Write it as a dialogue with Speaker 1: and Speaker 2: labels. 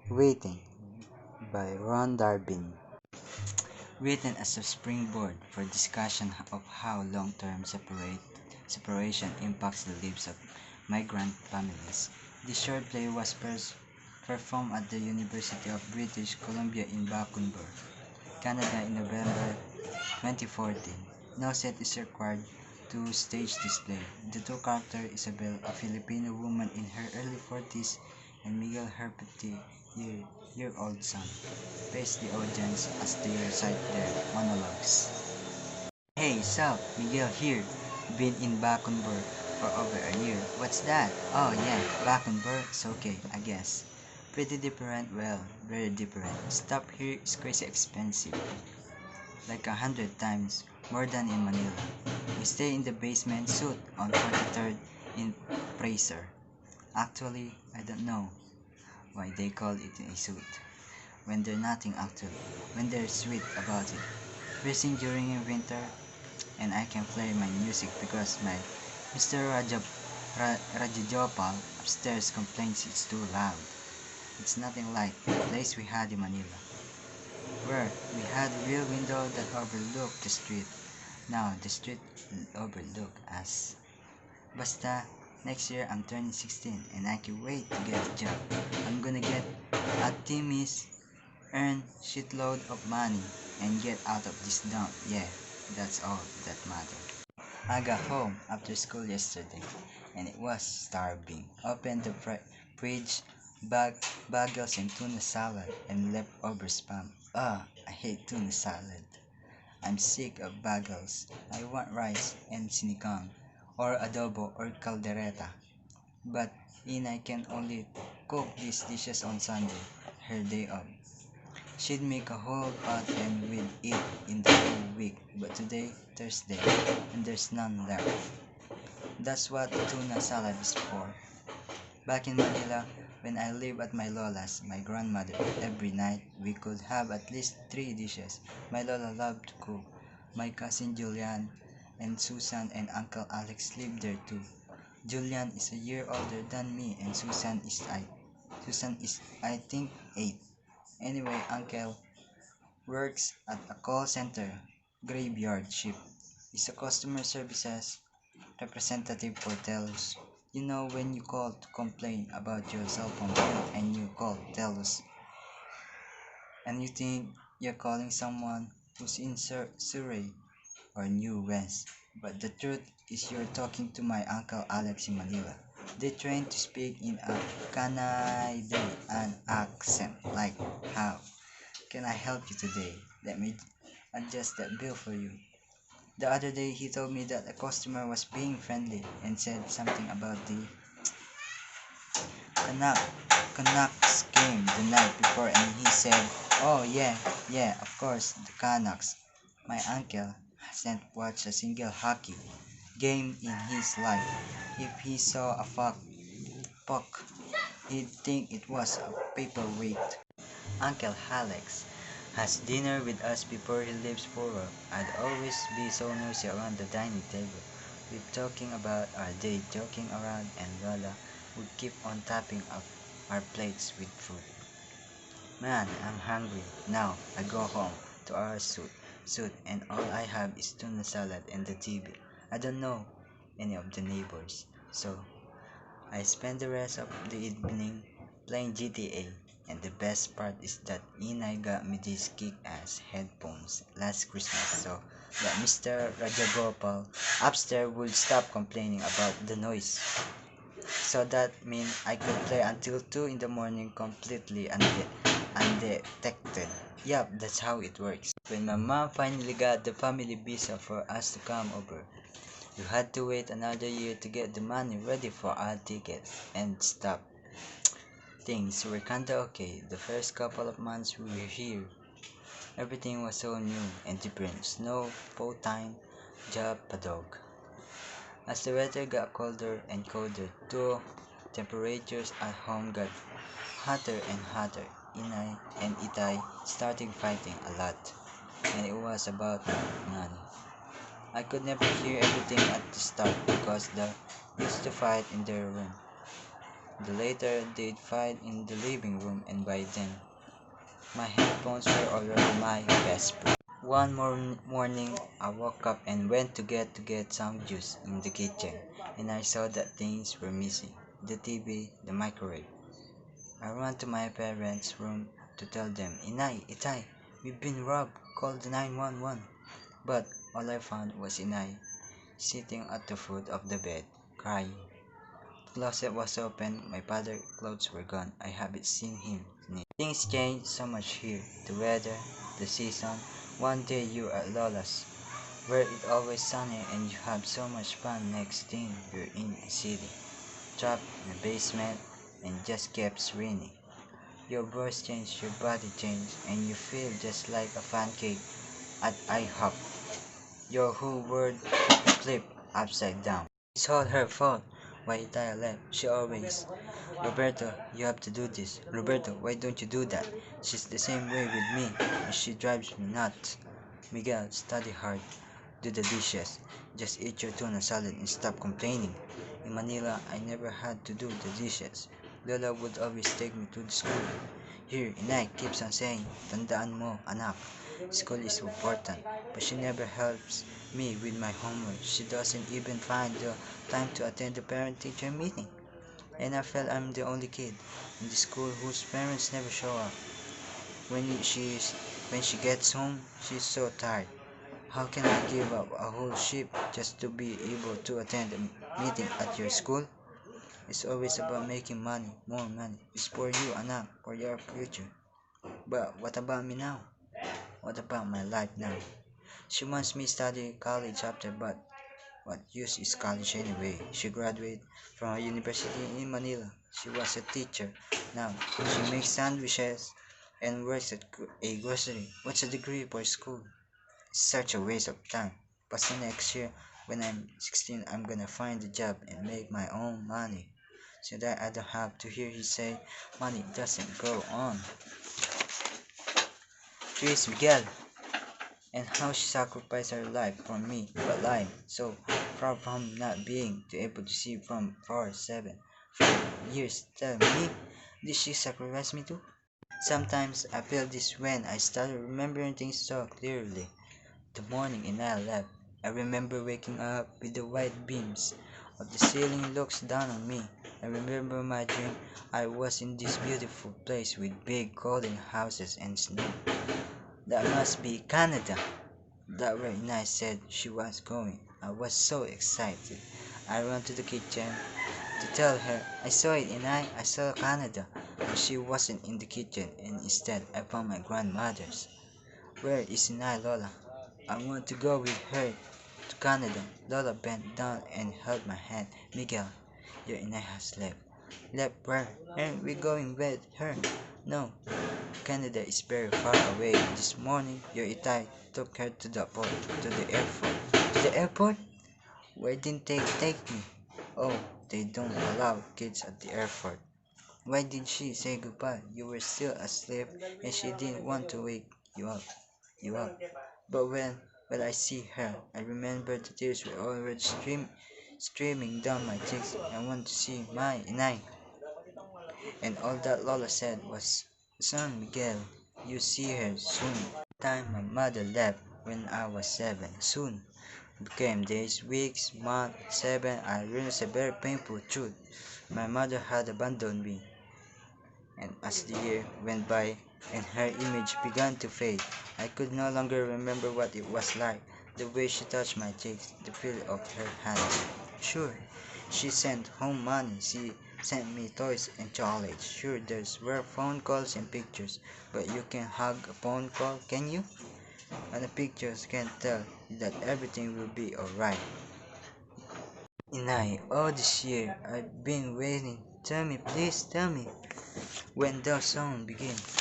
Speaker 1: Waiting by Ron Darby. Written as a springboard for discussion of how long-term separation impacts the lives of migrant families. This short play was first performed at the University of British Columbia in Vancouver, Canada in November 2014. No set is required to stage this play. The two characters, Isabel, a Filipino woman in her early 40s, and Miguel, her 50-year-old son, face the audience as they recite their monologues. Hey, sup, Miguel here. Been in Vancouver for over a year. What's that? Oh yeah, Vancouver. It's okay, I guess. Pretty different, well, very different. Stuff here is crazy expensive. Like 100 times more than in Manila. We stay in the basement suite on 43rd in Fraser. Actually, I don't know why they call it a suite when there's nothing actually, when they're sweet about it. Freezing during winter, and I can play my music because my Mr. Rajajopal upstairs complains it's too loud. It's nothing like the place we had in Manila, where we had a real window that overlooked the street. Now the street overlook us. Basta, next year I'm turning 16 and I can wait to get a job. I'm gonna get at Timmy's, earn shitload of money, and get out of this dump. Yeah, that's all that matters. I got home after school yesterday and it was starving. Opened the fridge, bagels and tuna salad and leftover spam. I hate tuna salad. I'm sick of bagels. I want rice and sinigang, or adobo or caldereta. But Inay can only cook these dishes on Sunday, her day off. She'd make a whole pot and we'd eat in the whole week. But today, Thursday, and there's none left. That's what tuna salad is for. Back in Manila, when I lived at my lola's, my grandmother, every night we could have at least 3 dishes. My lola loved to cook. My cousin Julian and Susan and Uncle Alex lived there too. Julian is a year older than me and Susan is I think 8. Anyway, Uncle works at a call center, graveyard shift. He's a customer services representative for Telus. You know when you call to complain about your cell phone bill and you call Telus and you think you're calling someone who's in Surrey or New West. But the truth is you're talking to my Uncle Alex in Manila. They train to speak in a Canadian accent like how can I help you today? Let me adjust that bill for you. The other day he told me that a customer was being friendly and said something about the Canuck, Canucks game the night before and he said, oh yeah, of course, the Canucks. My uncle hasn't watched a single hockey game in his life. If he saw a puck, he'd think it was a paperweight. Uncle Alex has dinner with us before he leaves for work. I'd always be so noisy around the dining table. We'd talking about our day, joking around, and Lola would keep on topping up our plates with food. Man, I'm hungry. Now I go home to our suit, and all I have is tuna salad and the TV. I don't know any of the neighbors, so I spend the rest of the evening playing GTA. And the best part is that Inay got me these kick-ass headphones last Christmas so that Mr. Rajagopal upstairs would stop complaining about the noise. So that meant I could play until 2 in the morning completely undetected. Yup, that's how it works. When my mom finally got the family visa for us to come over, we had to wait another year to get the money ready for our tickets and stuff. Things were kinda okay the first couple of months we were here. Everything was so new and different. Snow, po time, job, padog. As the weather got colder and colder, too, temperatures at home got hotter and hotter. Inay and Itay started fighting a lot, and it was about money. I could never hear everything at the start because they used to fight in their room. The later they'd fight in the living room, and by then, my headphones were already my best friend. One morning, I woke up and went to get some juice in the kitchen, and I saw that things were missing: the TV, the microwave. I ran to my parents' room to tell them, Inay, Itay, we've been robbed, call the 911. But all I found was Inay, sitting at the foot of the bed, crying. The closet was open, my father's clothes were gone. I haven't seen him since. Things changed so much here. The weather, the season. One day you're at Lola's, where it's always sunny and you have so much fun. Next thing you're in the city, trapped in the basement, and just keeps raining. Your voice changed, your body changed, and you feel just like a pancake at IHOP. Your whole world flipped upside down. It's all her fault. Why Taya left? She always. Roberto, you have to do this. Roberto, why don't you do that? She's the same way with me, and she drives me nuts. Miguel, study hard. Do the dishes. Just eat your tuna salad and stop complaining. In Manila, I never had to do the dishes. Lola would always take me to the school. Here, Inay keeps on saying, tandaan mo, anak. School is important, but she never helps me with my homework. She doesn't even find the time to attend the parent-teacher meeting. And I feel I'm the only kid in the school whose parents never show up. When she's when she gets home, she's so tired. How can I give up a whole shift just to be able to attend a meeting at your school? It's always about making money, more money. It's for you, anak, for your future. But what about me now? What about my life now? She wants me to study college after, but what use is college anyway? She graduated from a university in Manila. She was a teacher. Now, she makes sandwiches and works at a grocery. What's a degree for school? It's such a waste of time. But so next year, when I'm 16, I'm gonna find a job and make my own money, so that I don't have to hear he say money doesn't go on. Trees Miguel, and how she sacrificed her life for me, but lying so proud from not being able to see from 4, 7, 5 years. Tell me, did she sacrifice me too? Sometimes I feel this when I started remembering things so clearly. The morning Inaya left, I remember waking up with the white beams of the ceiling looks down on me. I remember my dream. I was in this beautiful place with big golden houses and snow. That must be Canada. That where Inay said she was going. I was so excited. I ran to the kitchen to tell her, I saw it, Inay, I saw Canada. But she wasn't in the kitchen, and instead I found my grandmother's. Where is Inay, Lola? I want to go with her to Canada. Lola bent down and held my hand. Miguel, your Inay has left. Left where? Aren't we going with her? No, Canada is very far away. This morning, your Itay took her to the airport. To the airport? Why didn't they take me? Oh, they don't allow kids at the airport. Why did she say goodbye? You were still asleep, and she didn't want to wake you up. You up. But when I see her, I remember the tears were already streaming down my cheeks. I want to see my Inay. And all that Lola said was, Son Miguel, you see her soon. Time my mother left when I was 7. Soon became days, weeks, months, 7. I realized a very painful truth. My mother had abandoned me. And as the year went by and her image began to fade, I could no longer remember what it was like, the way she touched my cheeks, the feel of her hands. Sure, she sent home money, she sent me toys and chocolates. Sure, there's were phone calls and pictures, but you can hug a phone call, can you? And the pictures can tell you that everything will be alright. Inay, all this year I've been waiting. Tell me, please tell me. When the song begins,